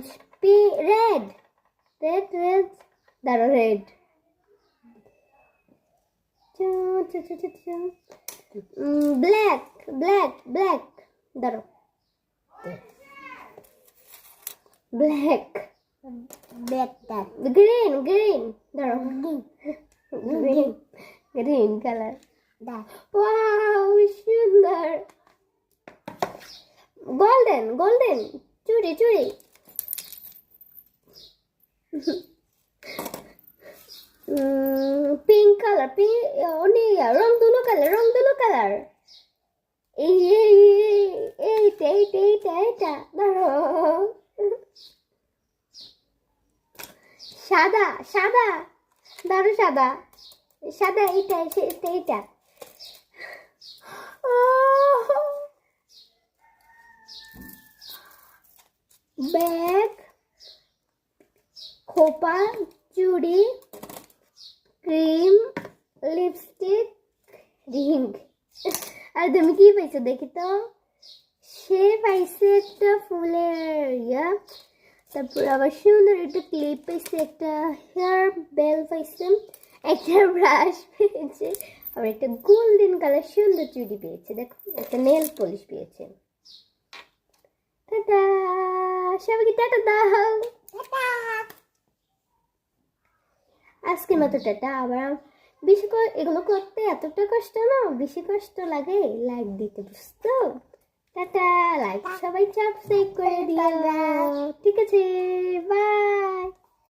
Orange. Red. Red. দাঁড়ো, red. Black. দাঁড়ো. Black. Green. দাঁড়ো. Green color. Wow, সুন্দর. Golden. চুড়ি. Pink color. রং দুলো কালার. এইটা ধরো. সাদা ধরো. সাদা এইটা. ব্যাগ, খোপা, চুড়ি, ক্রিম, লিপস্টিক, রিং। আর তুমি কি পাইছো দেখি তো? সে পাইছে একটা ফুলের ইয়া, তারপর আবার সুন্দর একটা ক্লিপ পাইছে, একটা হেয়ার বেল পাইছে, একটা ব্রাশ পেয়েছে, আবার একটা গোল্ডেন কালার সুন্দর চুড়ি পেয়েছে। দেখো, একটা নেল পলিশ পেয়েছে। টাটা, সবাইকে টাটা দাও। আজকে মতো টাটা। আবার বেশি এগুলো করতে এতটা কষ্ট না, বেশি কষ্ট লাগে লাইক দিতে, বুঝতো? টাটা, লাইক সবাই সাবস্ক্রাইব করে দিও। ঠিক আছে, বাই।